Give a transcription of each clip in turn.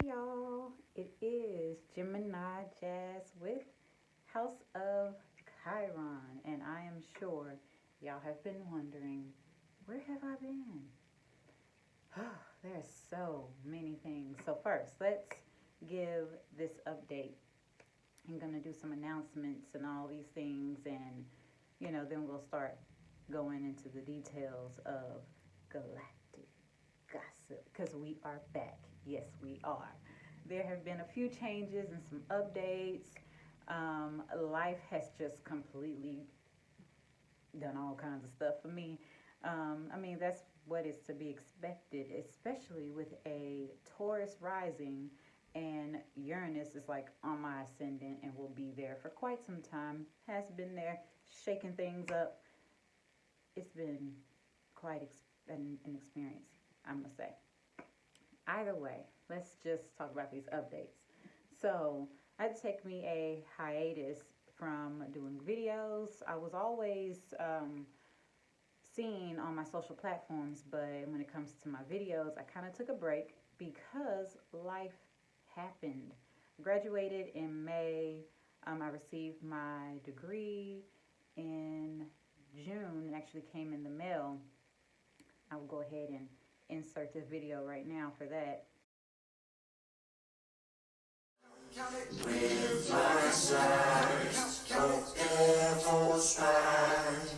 y'all. It is Gemini Jazz with House of Chiron, and I am sure y'all have been wondering, where have I been? There's so many things. So first, let's give this update. I'm gonna do some announcements and all these things, and then we'll start going into the details of Galactic gossip because we are back. Yes, we are. There have been a few changes and some updates. Life has just completely done all kinds of stuff for me. That's what is to be expected, especially with a Taurus rising and Uranus is like on my ascendant and will be there for quite some time. Has been there, shaking things up. It's been quite an experience, I must say. Either way, let's just talk about these updates. So, I had to take me a hiatus from doing videos. I was always seen on my social platforms, but when it comes to my videos, I kind of took a break because life happened. I graduated in May. I received my degree in June. It actually came in the mail. I will go ahead and insert this video right now for that. With my size, don't ever slide.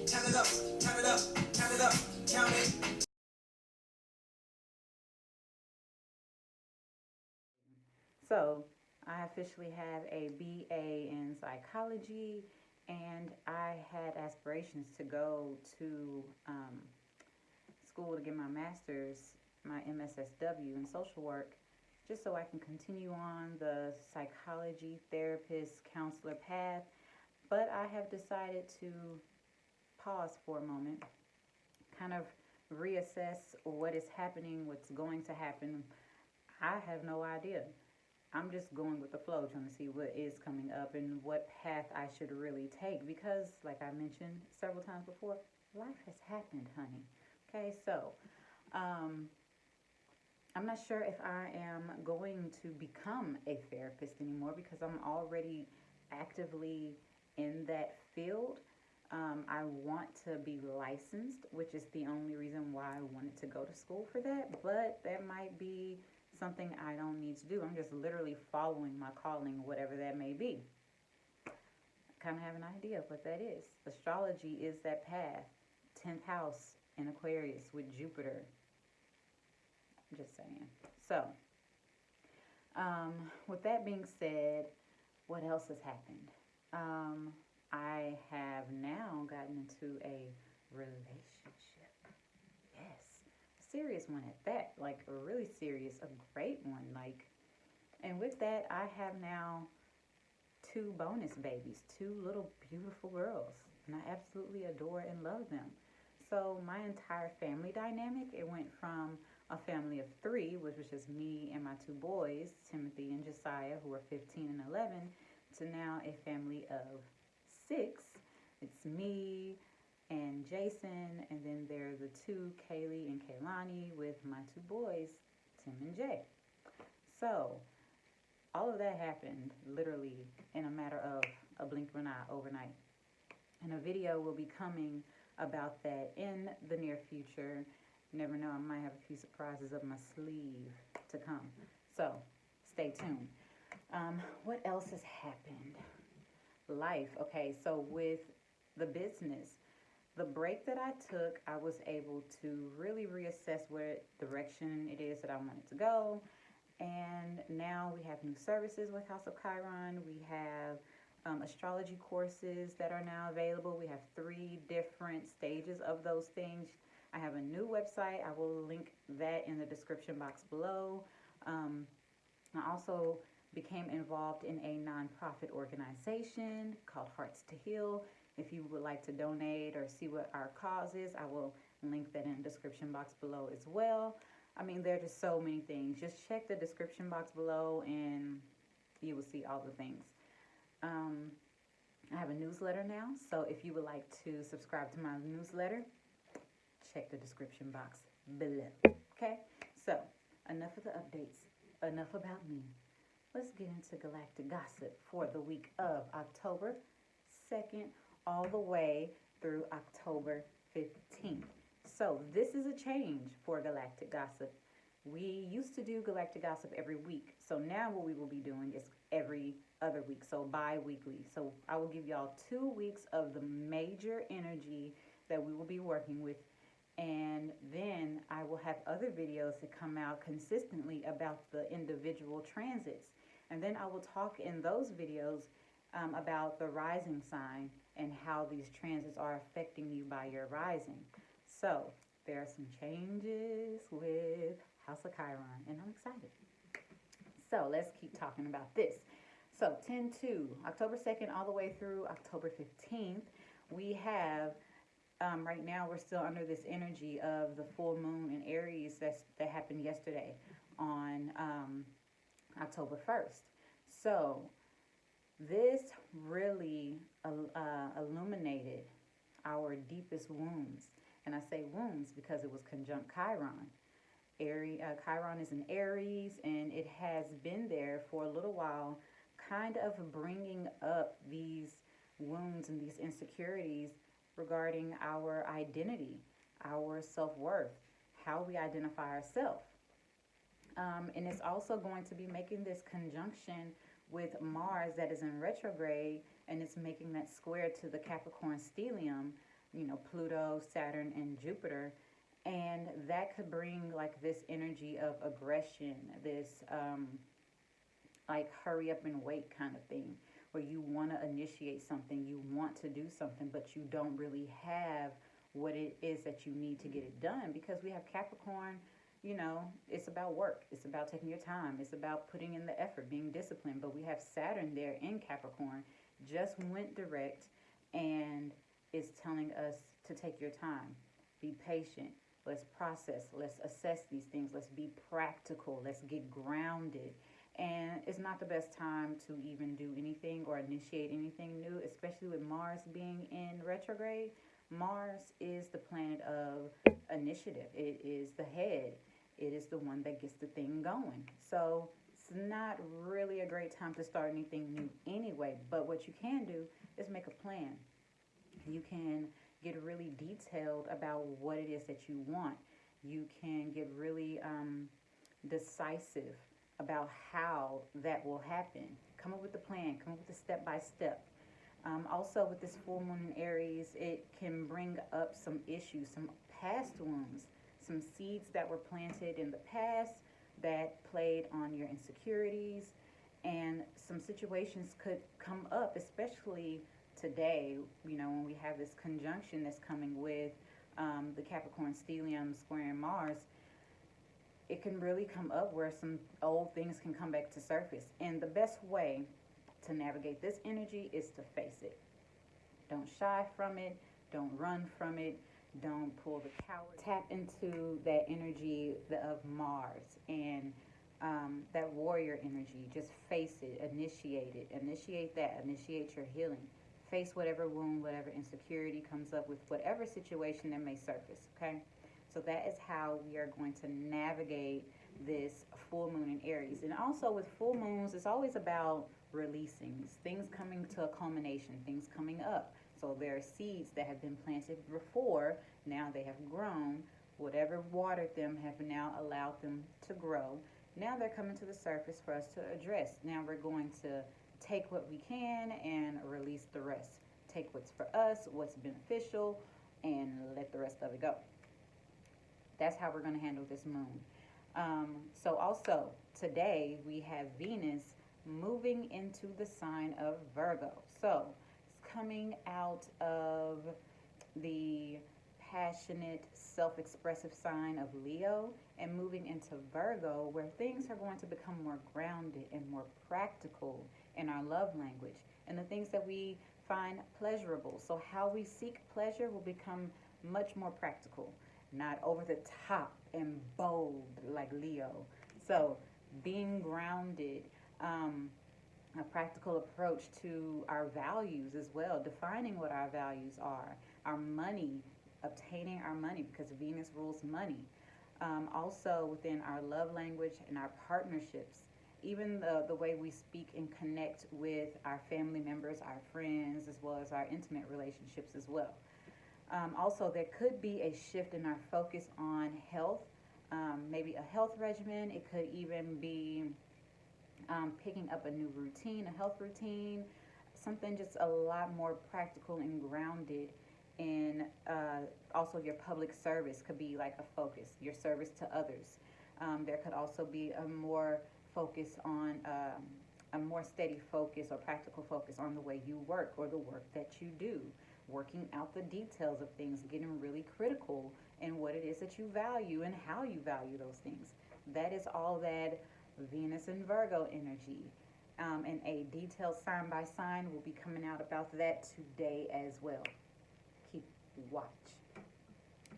Count it up, count it up, count it up, count it. So, I officially have a BA in psychology, and I had aspirations to go to school to get my master's, my MSSW in social work, just so I can continue on the psychology therapist counselor path. But I have decided to pause for a moment, kind of reassess what is happening, what's going to happen. I have no idea. I'm just going with the flow, trying to see what is coming up and what path I should really take because, like I mentioned several times before, life has happened, honey. Okay, so I'm not sure if I am going to become a therapist anymore because I'm already actively in that field. I want to be licensed, which is the only reason why I wanted to go to school for that, but that might be something I don't need to do. I'm just literally following my calling, whatever that may be. I kind of have an idea of what that is. Astrology is that path. 10th house in Aquarius with Jupiter. Just saying. So, with that being said, what else has happened? I have now gotten into a relationship. Yes, a serious one at that. Like a really serious, a great one. And with that, I have now two bonus babies, two little beautiful girls, and I absolutely adore and love them. So my entire family dynamic, it went from a family of three, which was just me and my two boys, Timothy and Josiah, who are 15 and 11, to now a family of six. It's me and Jason, and then there are the two, Kaylee and Kaylani, with my two boys, Tim and Jay. So all of that happened literally in a matter of a blink of an eye overnight. And a video will be coming about that in the near future. You never know, I might have a few surprises up my sleeve to come. So stay tuned. What else has happened? Life. Okay, so with the business, the break that I took, I was able to really reassess what direction it is that I wanted to go. And now we have new services with House of Chiron. We have astrology courses that are now available. We have 3 different stages of those things. I have a new website. I will link that in the description box below. I also became involved in a nonprofit organization called Hearts to Heal. If you would like to donate or see what our cause is, I will link that in the description box below as well. There are just so many things. Just check the description box below and you will see all the things. I have a newsletter now, so if you would like to subscribe to my newsletter, check the description box below. Okay, so enough of the updates. enough about me. Let's get into galactic gossip for the week of October 2nd all the way through October 15th. So, this is a change for galactic gossip. We used to do galactic gossip every week. So, now what we will be doing is every other week, so bi weekly. So, I will give y'all 2 weeks of the major energy that we will be working with, and then I will have other videos that come out consistently about the individual transits. And then I will talk in those videos about the rising sign and how these transits are affecting you by your rising. So there are some changes with House of Chiron, and I'm excited. So let's keep talking about this. So 10/2, October 2nd all the way through October 15th, we have right now we're still under this energy of the full moon in Aries that happened yesterday on October 1st. So this really illuminated our deepest wounds. And I say wounds because it was conjunct Chiron. Chiron is in Aries, and it has been there for a little while, kind of bringing up these wounds and these insecurities regarding our identity, our self-worth, how we identify ourselves. And it's also going to be making this conjunction with Mars that is in retrograde, and it's making that square to the Capricorn stellium, Pluto, Saturn, and Jupiter. And that could bring like this energy of aggression, this like hurry up and wait kind of thing, where you want to initiate something, you want to do something, but you don't really have what it is that you need to get it done. Because we have Capricorn, it's about work, it's about taking your time, it's about putting in the effort, being disciplined. But we have Saturn there in Capricorn, just went direct, and is telling us to take your time, be patient, let's process, let's assess these things, let's be practical, let's get grounded. And it's not the best time to even do anything or initiate anything new, especially with Mars being in retrograde. Mars is the planet of initiative. It is the head. It is the one that gets the thing going. So it's not really a great time to start anything new anyway. But what you can do is make a plan. You can get really detailed about what it is that you want. You can get really decisive about how that will happen. Come up with a plan, come up with a step by step. Also, with this full moon in Aries, it can bring up some issues, some past wounds, some seeds that were planted in the past that played on your insecurities, and some situations could come up, especially today, when we have this conjunction that's coming with the Capricorn stellium squaring Mars. It can really come up where some old things can come back to surface. And the best way to navigate this energy is to face it. Don't shy from it. Don't run from it. Don't pull the coward. Tap into that energy of Mars and that warrior energy. Just face it. Initiate it. Initiate that. Initiate your healing. Face whatever wound, whatever insecurity comes up with whatever situation that may surface, okay? So that is how we are going to navigate this full moon in Aries. And also with full moons, it's always about releasing, things coming to a culmination, things coming up. So there are seeds that have been planted before, now they have grown. Whatever watered them have now allowed them to grow. Now they're coming to the surface for us to address. Now we're going to take what we can and release the rest. Take what's for us, what's beneficial, and let the rest of it go. That's how we're going to handle this moon. So also, today we have Venus moving into the sign of Virgo. So it's coming out of the passionate, self-expressive sign of Leo and moving into Virgo, where things are going to become more grounded and more practical in our love language and the things that we find pleasurable. So how we seek pleasure will become much more practical, not over the top and bold like Leo. So being grounded, a practical approach to our values as well, defining what our values are, our money, obtaining our money because Venus rules money. Also within our love language and our partnerships, even the way we speak and connect with our family members, our friends, as well as our intimate relationships as well. Also, there could be a shift in our focus on health, maybe a health regimen. It could even be picking up a new routine, a health routine, something just a lot more practical and grounded. And also, your public service could be like a focus, your service to others. There could also be a more focus on a more steady focus or practical focus on the way you work or the work that you do, working out the details of things, getting really critical in what it is that you value and how you value those things. That is all that Venus and Virgo energy. And a detailed sign by sign will be coming out about that today as well. Keep watch.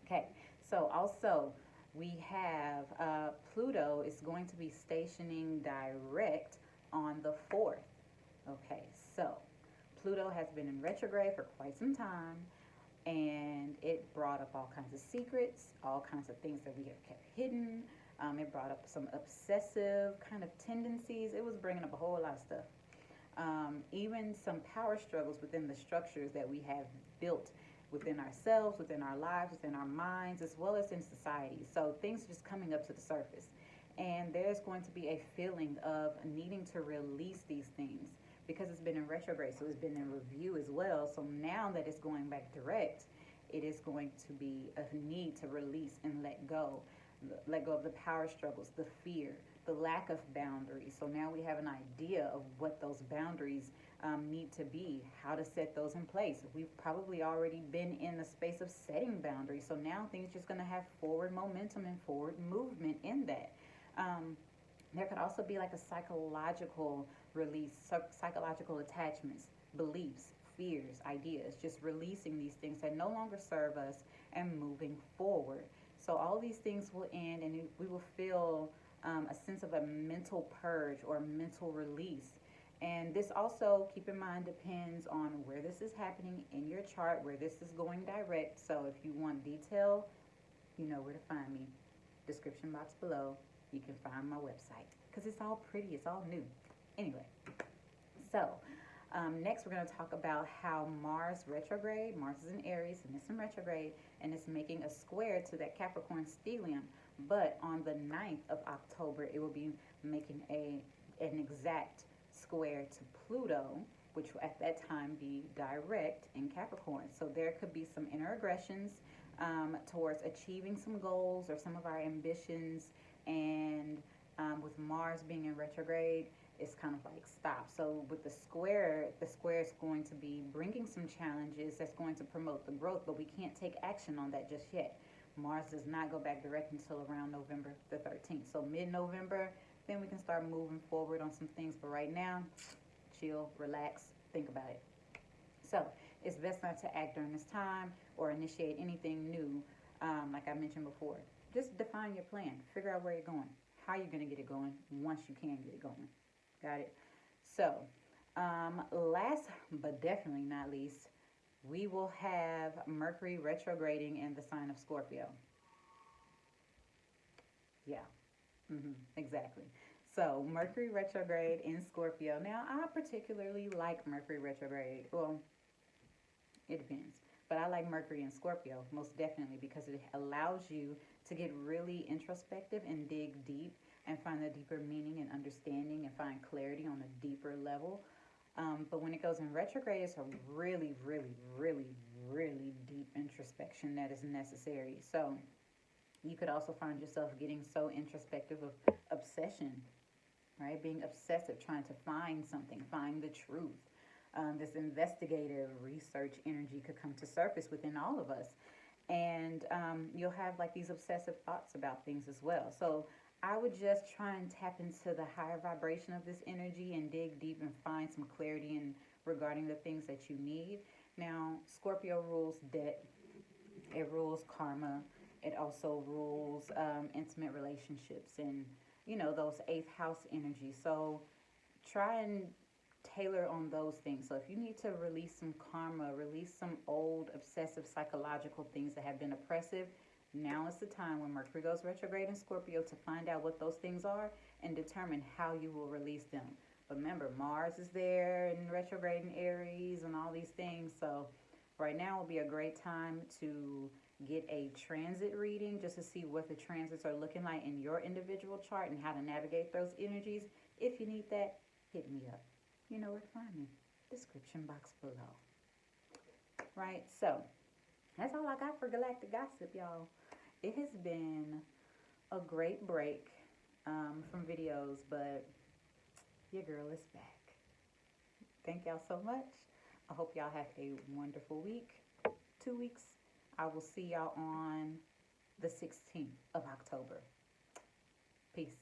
Okay, so also we have Pluto is going to be stationing direct on the 4th. Okay, so Pluto has been in retrograde for quite some time, and it brought up all kinds of secrets, all kinds of things that we have kept hidden. It brought up some obsessive kind of tendencies. It was bringing up a whole lot of stuff. Even some power struggles within the structures that we have built within ourselves, within our lives, within our minds, as well as in society. So things are just coming up to the surface. And there's going to be a feeling of needing to release these things because it's been in retrograde, so it's been in review as well. So now that it's going back direct, it is going to be a need to release and let go of the power struggles, the fear, the lack of boundaries. So now we have an idea of what those boundaries need to be, how to set those in place. We've probably already been in the space of setting boundaries. So now things just going to have forward momentum and forward movement in that. There could also be like a psychological release, psychological attachments, beliefs, fears, ideas, just releasing these things that no longer serve us and moving forward. So all these things will end, and we will feel a sense of a mental purge or mental release. And this also, keep in mind, depends on where this is happening in your chart, where this is going direct. So if you want detail, you know where to find me. Description box below. You can find my website because it's all pretty, it's all new. Anyway, so next we're going to talk about how Mars retrograde, Mars is in Aries and it's in retrograde, and it's making a square to that Capricorn stellium. But on the 9th of October, it will be making an exact square to Pluto, which will at that time be direct in Capricorn. So there could be some inner aggressions towards achieving some goals or some of our ambitions. And with Mars being in retrograde, it's kind of like stop. So with the square is going to be bringing some challenges that's going to promote the growth, but we can't take action on that just yet. Mars does not go back direct until around November the 13th. So mid-November, then we can start moving forward on some things. But right now, chill, relax, think about it. So it's best not to act during this time or initiate anything new, like I mentioned before. Just define your plan. Figure out where you're going, how you're going to get it going once you can get it going. Got it? So, last but definitely not least, we will have Mercury retrograding in the sign of Scorpio. Yeah, exactly. So, Mercury retrograde in Scorpio. Now, I particularly like Mercury retrograde. Well, it depends. But I like Mercury in Scorpio most definitely because it allows you to get really introspective and dig deep and find a deeper meaning and understanding and find clarity on a deeper level. But when it goes in retrograde, it's a really, really, really, really deep introspection that is necessary. So you could also find yourself getting so introspective of obsession, right? Being obsessive, trying to find something, find the truth. This investigative research energy could come to surface within all of us. And you'll have like these obsessive thoughts about things as well. So I would just try and tap into the higher vibration of this energy and dig deep and find some clarity in regarding the things that you need. Now, Scorpio rules debt. It rules karma. It also rules intimate relationships and, you know, those eighth house energies. So try and tailor on those things. So if you need to release some karma, release some old obsessive psychological things that have been oppressive, Now is the time when Mercury goes retrograde in Scorpio to find out what those things are and determine how you will release them. But remember, Mars is there and retrograde in Aries and all these things. So right now will be a great time to get a transit reading just to see what the transits are looking like in your individual chart and how to navigate those energies. If you need that, hit me up. You know where to find me. Description box below. Right? So that's all I got for Galactic Gossip, y'all. It has been a great break from videos, but your girl is back. Thank y'all so much. I hope y'all have a wonderful week. 2 weeks. I will see y'all on the 16th of October. Peace.